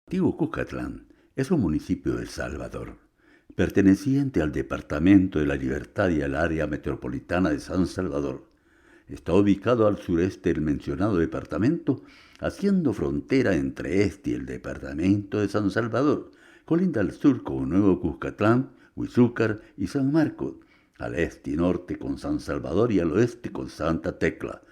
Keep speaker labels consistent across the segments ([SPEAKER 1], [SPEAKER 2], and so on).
[SPEAKER 1] Antiguo Cuscatlán es un municipio de El Salvador, perteneciente al Departamento de la Libertad y al área metropolitana de San Salvador. Está ubicado al sureste del mencionado departamento, haciendo frontera entre este y el departamento de San Salvador. Colinda al sur con Nuevo Cuscatlán, Huizúcar y San Marcos, al este y norte con San Salvador y al oeste con Santa Tecla.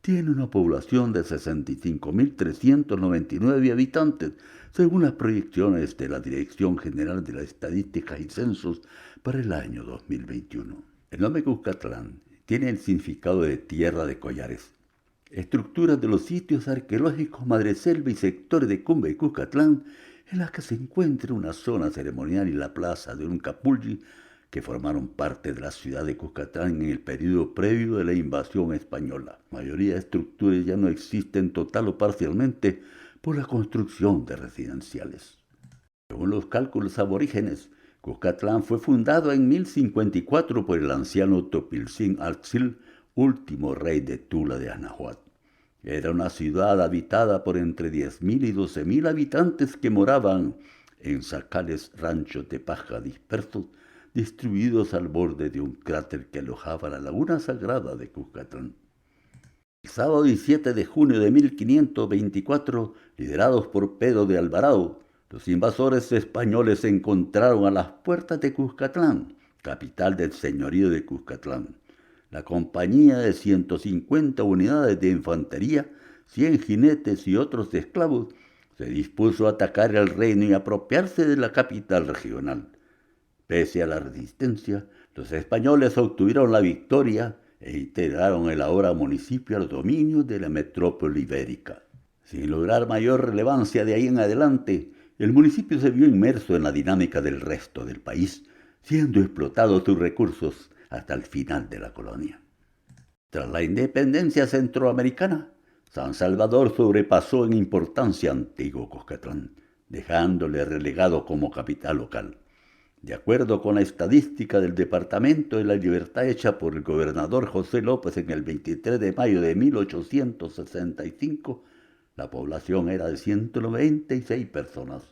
[SPEAKER 1] Tiene una población de 65.399 habitantes, según las proyecciones de la Dirección General de la Estadística y Censos para el año 2021. El nombre Cuscatlán tiene el significado de tierra de collares. Estructuras de los sitios arqueológicos Madreselva y sectores de Cumbe y Cuscatlán, en las que se encuentra una zona ceremonial y la plaza de Uncapulli, que formaron parte de la ciudad de Cuscatlán en el periodo previo de la invasión española. La mayoría de estructuras ya no existen total o parcialmente por la construcción de residenciales. Según los cálculos aborígenes, Cuscatlán fue fundado en 1054 por el anciano Topilzin Altzil, último rey de Tula de Anahuac. Era una ciudad habitada por entre 10.000 y 12.000 habitantes que moraban en zacales ranchos de paja dispersos, distribuidos al borde de un cráter que alojaba la laguna sagrada de Cuscatlán. El sábado 17 de junio de 1524, liderados por Pedro de Alvarado, los invasores españoles se encontraron a las puertas de Cuscatlán, capital del señorío de Cuscatlán. La compañía de 150 unidades de infantería, 100 jinetes y otros esclavos se dispuso a atacar el reino y apropiarse de la capital regional. Pese a la resistencia, los españoles obtuvieron la victoria e integraron el ahora municipio al dominio de la metrópoli ibérica. Sin lograr mayor relevancia de ahí en adelante, el municipio se vio inmerso en la dinámica del resto del país, siendo explotados sus recursos hasta el final de la colonia. Tras la independencia centroamericana, San Salvador sobrepasó en importancia a Antiguo Cuscatlán, dejándole relegado como capital local. De acuerdo con la estadística del Departamento de la Libertad hecha por el gobernador José López en el 23 de mayo de 1865, la población era de 196 personas.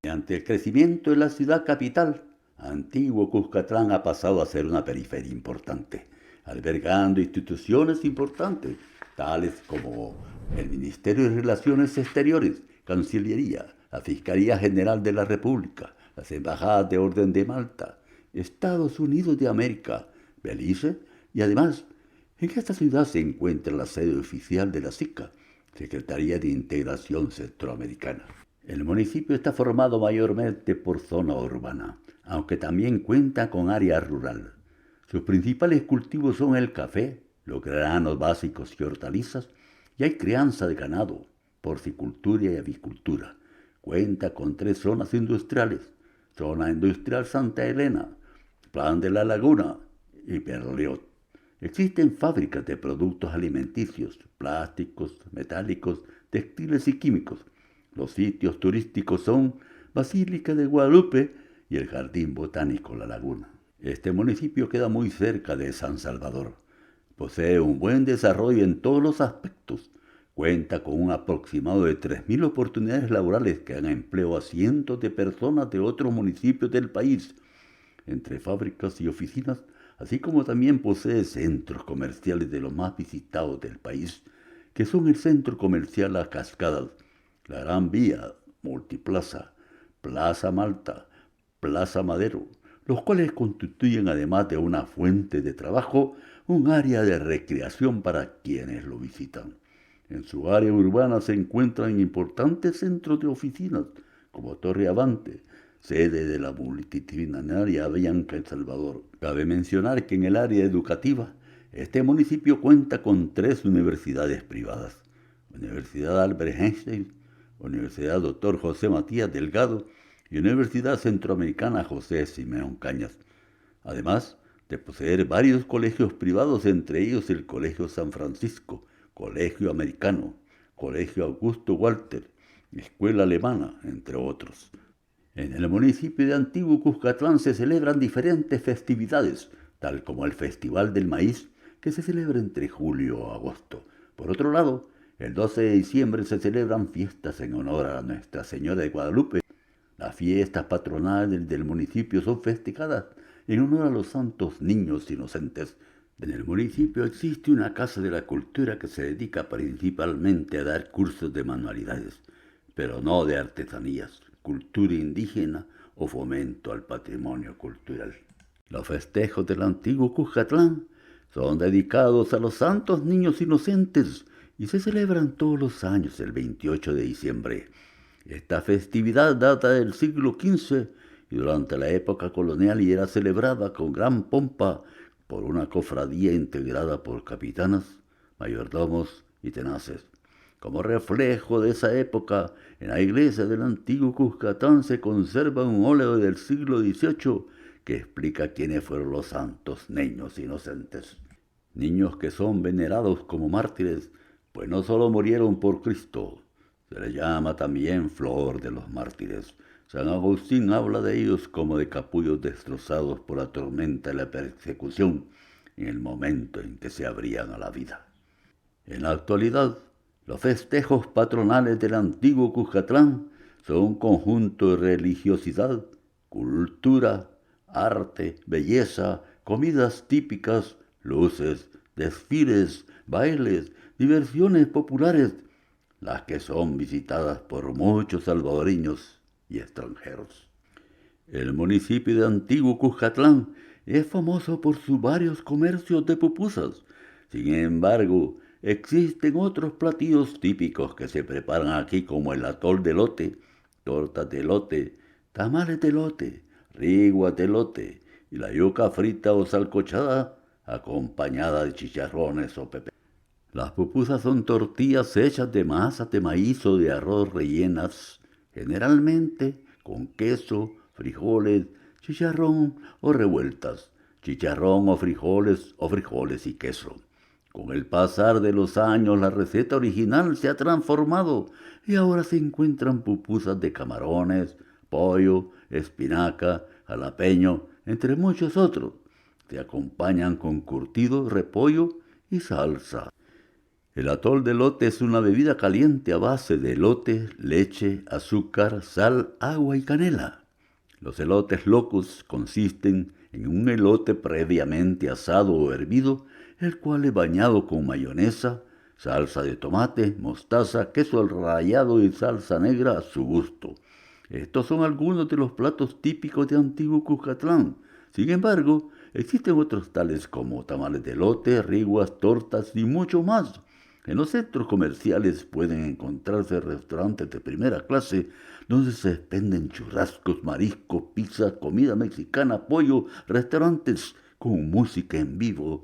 [SPEAKER 1] Mediante el crecimiento de la ciudad capital, Antiguo Cuscatlán ha pasado a ser una periferia importante, albergando instituciones importantes, tales como el Ministerio de Relaciones Exteriores, Cancillería, la Fiscalía General de la República, las embajadas de Orden de Malta, Estados Unidos de América, Belice, y además, en esta ciudad se encuentra la sede oficial de la SICA, Secretaría de Integración Centroamericana. El municipio está formado mayormente por zona urbana, aunque también cuenta con área rural. Sus principales cultivos son el café, los granos básicos y hortalizas, y hay crianza de ganado, porcicultura y avicultura. Cuenta con 3 zonas industriales: Zona Industrial Santa Elena, Plan de la Laguna y Berliot. Existen fábricas de productos alimenticios, plásticos, metálicos, textiles y químicos. Los sitios turísticos son Basílica de Guadalupe y el Jardín Botánico La Laguna. Este municipio queda muy cerca de San Salvador. Posee un buen desarrollo en todos los aspectos. Cuenta con un aproximado de 3.000 oportunidades laborales que dan empleo a cientos de personas de otros municipios del país, entre fábricas y oficinas, así como también posee centros comerciales de los más visitados del país, que son el Centro Comercial Las Cascadas, la Gran Vía, Multiplaza, Plaza Malta, Plaza Madero, los cuales constituyen, además de una fuente de trabajo, un área de recreación para quienes lo visitan. En su área urbana se encuentran importantes centros de oficinas, como Torre Avante, sede de la multitudinaria Avianca El Salvador. Cabe mencionar que en el área educativa, este municipio cuenta con 3 universidades privadas: Universidad Albert Einstein, Universidad Dr. José Matías Delgado y Universidad Centroamericana José Simeón Cañas, además de poseer varios colegios privados, entre ellos el Colegio San Francisco, Colegio Americano, Colegio Augusto Walter, Escuela Alemana, entre otros. En el municipio de Antiguo Cuscatlán se celebran diferentes festividades, tal como el Festival del Maíz, que se celebra entre julio y agosto. Por otro lado, El 12 de diciembre se celebran fiestas en honor a Nuestra Señora de Guadalupe. Las fiestas patronales del municipio son festejadas en honor a los santos niños inocentes. En el municipio existe una casa de la cultura que se dedica principalmente a dar cursos de manualidades, pero no de artesanías, cultura indígena o fomento al patrimonio cultural. Los festejos del antiguo Cuscatlán son dedicados a los santos niños inocentes y se celebran todos los años el 28 de diciembre. Esta festividad data del siglo XV y durante la época colonial y era celebrada con gran pompa por una cofradía integrada por capitanas, mayordomos y tenaces. Como reflejo de esa época, en la iglesia del antiguo Cuscatlán se conserva un óleo del siglo XVIII que explica quiénes fueron los santos niños inocentes. Niños que son venerados como mártires, pues no solo murieron por Cristo, se les llama también flor de los mártires. San Agustín habla de ellos como de capullos destrozados por la tormenta y la persecución en el momento en que se abrían a la vida. En la actualidad, los festejos patronales del antiguo Cuscatlán son un conjunto de religiosidad, cultura, arte, belleza, comidas típicas, luces, desfiles, bailes, diversiones populares, las que son visitadas por muchos salvadoreños y extranjeros. El municipio de Antiguo Cuscatlán es famoso por sus varios comercios de pupusas. Sin embargo, existen otros platillos típicos que se preparan aquí como el atol de elote, tortas de elote, tamales de elote, riguas de elote y la yuca frita o salcochada acompañada de chicharrones o pepe. Las pupusas son tortillas hechas de masa de maíz o de arroz rellenas, generalmente con queso, frijoles, chicharrón o revueltas, chicharrón o frijoles y queso. Con el pasar de los años la receta original se ha transformado y ahora se encuentran pupusas de camarones, pollo, espinaca, jalapeño, entre muchos otros. Se acompañan con curtido, repollo y salsa. El atol de elote es una bebida caliente a base de elote, leche, azúcar, sal, agua y canela. Los elotes locos consisten en un elote previamente asado o hervido, el cual es bañado con mayonesa, salsa de tomate, mostaza, queso rallado y salsa negra a su gusto. Estos son algunos de los platos típicos de Antiguo Cuscatlán. Sin embargo, existen otros tales como tamales de elote, riguas, tortas y mucho más. En los centros comerciales pueden encontrarse restaurantes de primera clase donde se expenden churrascos, mariscos, pizza, comida mexicana, pollo, restaurantes con música en vivo.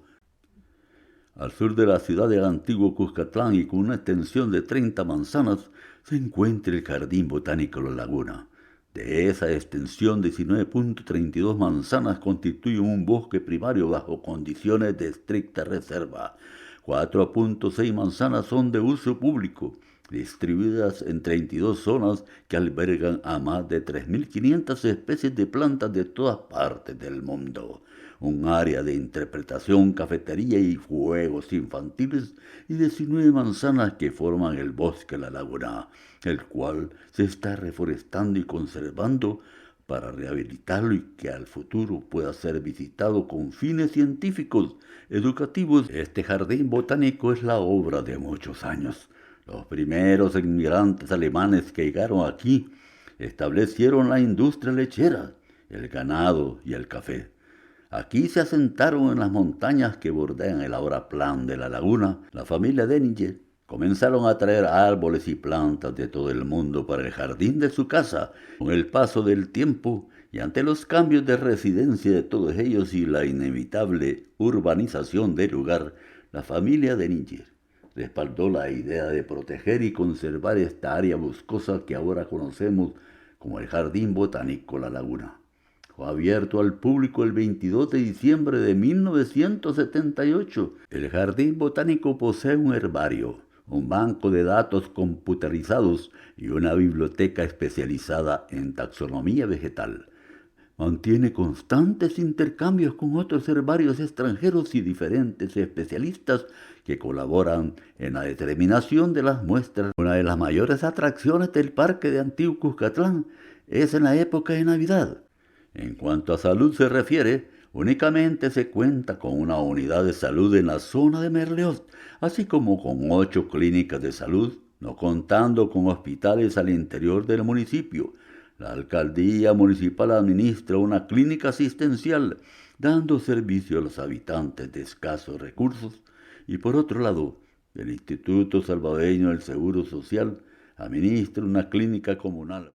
[SPEAKER 1] Al sur de la ciudad del antiguo Cuscatlán y con una extensión de 30 manzanas se encuentra el Jardín Botánico La Laguna. De esa extensión, 19.32 manzanas constituyen un bosque primario bajo condiciones de estricta reserva. 4.6 manzanas son de uso público, distribuidas en 32 zonas que albergan a más de 3.500 especies de plantas de todas partes del mundo. Un área de interpretación, cafetería y juegos infantiles y 19 manzanas que forman el bosque La Laguna, el cual se está reforestando y conservando para rehabilitarlo y que al futuro pueda ser visitado con fines científicos, educativos. Este jardín botánico es la obra de muchos años. Los primeros inmigrantes alemanes que llegaron aquí establecieron la industria lechera, el ganado y el café. Aquí se asentaron en las montañas que bordean el ahora plan de la laguna. La familia Denninger comenzaron a traer árboles y plantas de todo el mundo para el jardín de su casa. Con el paso del tiempo y ante los cambios de residencia de todos ellos y la inevitable urbanización del lugar, la familia Denninger respaldó la idea de proteger y conservar esta área boscosa que ahora conocemos como el Jardín Botánico La Laguna. Fue abierto al público el 22 de diciembre de 1978. El Jardín Botánico posee un herbario, un banco de datos computarizados y una biblioteca especializada en taxonomía vegetal. Mantiene constantes intercambios con otros herbarios extranjeros y diferentes especialistas que colaboran en la determinación de las muestras. Una de las mayores atracciones del Parque de Antiguo Cuscatlán es en la época de Navidad. En cuanto a salud se refiere, únicamente se cuenta con una unidad de salud en la zona de Merleot, así como con 8 clínicas de salud, no contando con hospitales al interior del municipio. La alcaldía municipal administra una clínica asistencial, dando servicio a los habitantes de escasos recursos, y por otro lado, el Instituto Salvadoreño del Seguro Social administra una clínica comunal.